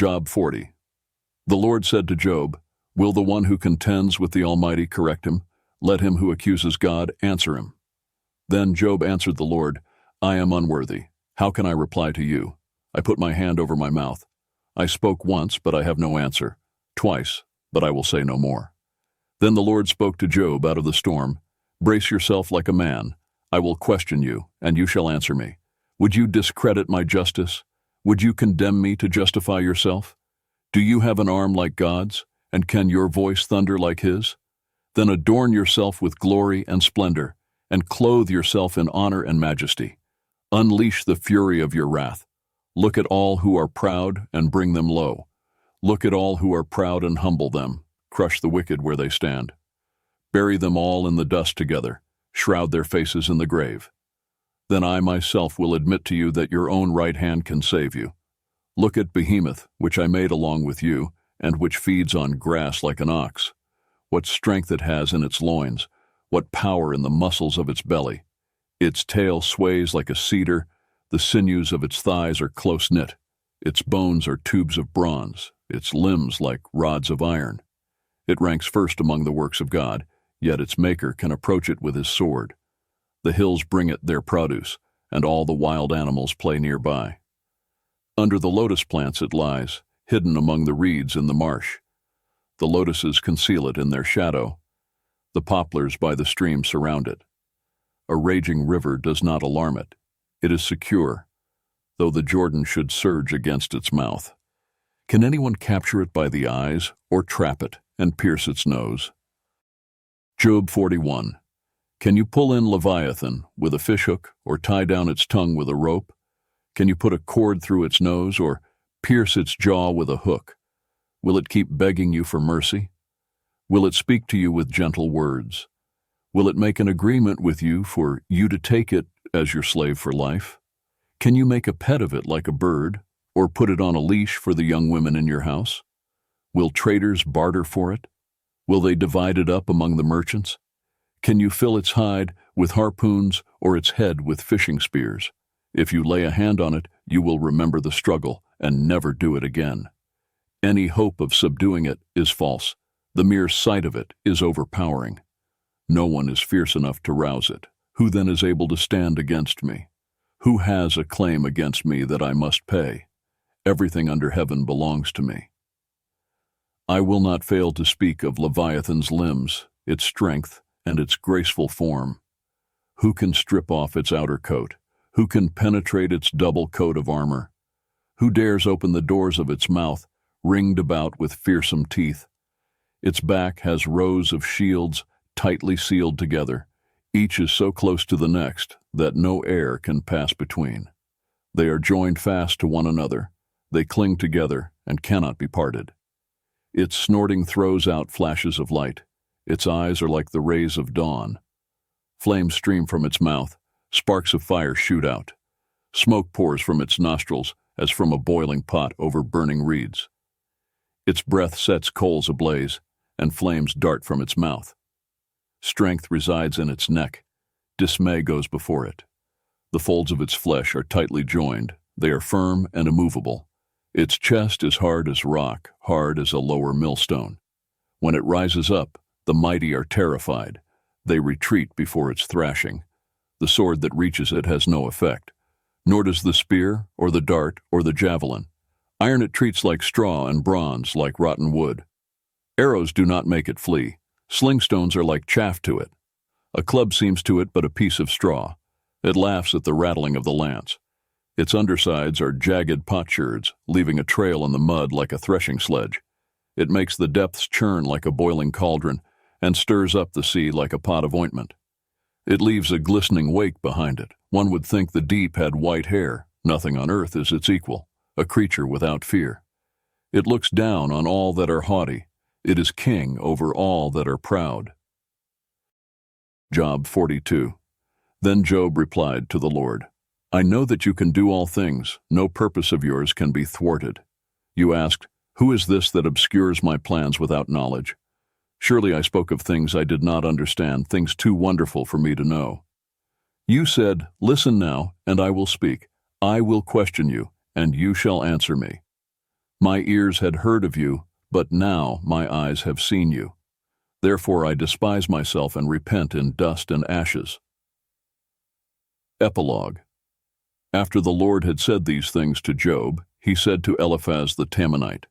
Job 40. The Lord said to Job, "Will the one who contends with the Almighty correct him? Let him who accuses God answer him." Then Job answered the Lord, "I am unworthy. How can I reply to you? I put my hand over my mouth. I spoke once, but I have no answer. Twice, but I will say no more." Then the Lord spoke to Job out of the storm, "Brace yourself like a man. I will question you, and you shall answer me. Would you discredit my justice? Would you condemn me to justify yourself? Do you have an arm like God's, and can your voice thunder like his? Then adorn yourself with glory and splendor, and clothe yourself in honor and majesty. Unleash the fury of your wrath. Look at all who are proud and bring them low. Look at all who are proud and humble them. Crush the wicked where they stand. Bury them all in the dust together. Shroud their faces in the grave. Then I myself will admit to you that your own right hand can save you. Look at Behemoth, which I made along with you, and which feeds on grass like an ox. What strength it has in its loins, what power in the muscles of its belly. Its tail sways like a cedar, the sinews of its thighs are close-knit. Its bones are tubes of bronze, its limbs like rods of iron. It ranks first among the works of God, yet its maker can approach it with his sword. The hills bring it their produce, and all the wild animals play nearby. Under the lotus plants it lies, hidden among the reeds in the marsh. The lotuses conceal it in their shadow. The poplars by the stream surround it. A raging river does not alarm it. It is secure, though the Jordan should surge against its mouth. Can anyone capture it by the eyes, or trap it and pierce its nose? Job 41. Can you pull in Leviathan with a fishhook, or tie down its tongue with a rope? Can you put a cord through its nose, or pierce its jaw with a hook? Will it keep begging you for mercy? Will it speak to you with gentle words? Will it make an agreement with you for you to take it as your slave for life? Can you make a pet of it like a bird, or put it on a leash for the young women in your house? Will traders barter for it? Will they divide it up among the merchants? Can you fill its hide with harpoons or its head with fishing spears? If you lay a hand on it, you will remember the struggle and never do it again. Any hope of subduing it is false. The mere sight of it is overpowering. No one is fierce enough to rouse it. Who then is able to stand against me? Who has a claim against me that I must pay? Everything under heaven belongs to me. I will not fail to speak of Leviathan's limbs, its strength, and its graceful form. Who can strip off its outer coat? Who can penetrate its double coat of armor? Who dares open the doors of its mouth, ringed about with fearsome teeth? Its back has rows of shields tightly sealed together. Each is so close to the next that no air can pass between. They are joined fast to one another. They cling together and cannot be parted. Its snorting throws out flashes of light. Its eyes are like the rays of dawn. Flames stream from its mouth. Sparks of fire shoot out. Smoke pours from its nostrils as from a boiling pot over burning reeds. Its breath sets coals ablaze, and flames dart from its mouth. Strength resides in its neck. Dismay goes before it. The folds of its flesh are tightly joined. They are firm and immovable. Its chest is hard as rock, hard as a lower millstone. When it rises up, the mighty are terrified. They retreat before its thrashing. The sword that reaches it has no effect, nor does the spear, or the dart, or the javelin. Iron it treats like straw, and bronze like rotten wood. Arrows do not make it flee. Slingstones are like chaff to it. A club seems to it but a piece of straw. It laughs at the rattling of the lance. Its undersides are jagged potsherds, leaving a trail in the mud like a threshing sledge. It makes the depths churn like a boiling cauldron, and stirs up the sea like a pot of ointment. It leaves a glistening wake behind it. One would think the deep had white hair. Nothing on earth is its equal, a creature without fear. It looks down on all that are haughty. It is king over all that are proud. Job 42. Then Job replied to the Lord, I know that you can do all things. No purpose of yours can be thwarted. You asked, who is this that obscures my plans without knowledge? Surely I spoke of things I did not understand, things too wonderful for me to know. You said, listen now, and I will speak. I will question you, and you shall answer me. My ears had heard of you, but now my eyes have seen you. Therefore I despise myself and repent in dust and ashes. Epilogue. After the Lord had said these things to Job, he said to Eliphaz the Temanite,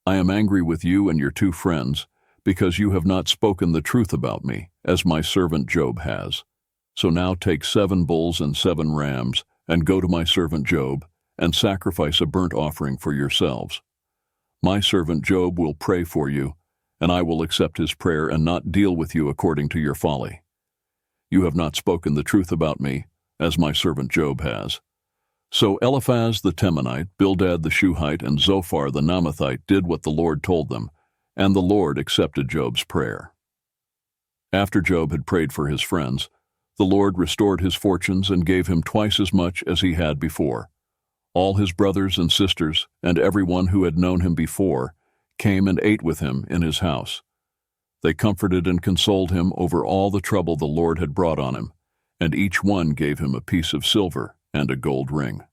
I am angry with you and your 2 friends, because you have not spoken the truth about me, as my servant Job has. So now take 7 bulls and 7 rams, and go to my servant Job, and sacrifice a burnt offering for yourselves. My servant Job will pray for you, and I will accept his prayer and not deal with you according to your folly. You have not spoken the truth about me, as my servant Job has. So Eliphaz the Temanite, Bildad the Shuhite, and Zophar the Naamathite did what the Lord told them, and the Lord accepted Job's prayer. After Job had prayed for his friends, the Lord restored his fortunes and gave him twice as much as he had before. All his brothers and sisters, and everyone who had known him before, came and ate with him in his house. They comforted and consoled him over all the trouble the Lord had brought on him, and each one gave him a piece of silver and a gold ring.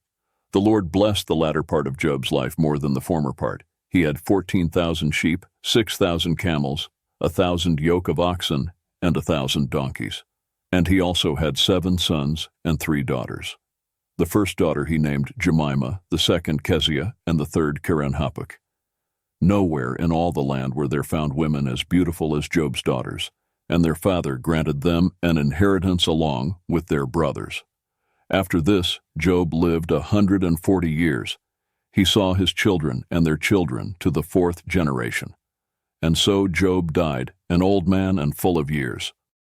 The Lord blessed the latter part of Job's life more than the former part. He had 14,000 sheep, 6,000 camels, 1,000 yoke of oxen, and 1,000 donkeys. And he also had 7 sons and 3 daughters. The first daughter he named Jemimah, the second Keziah, and the third Keren-Happuch. Nowhere in all the land were there found women as beautiful as Job's daughters, and their father granted them an inheritance along with their brothers. After this, Job lived 140 years. He saw his children and their children to the 4th generation. And so Job died, an old man and full of years.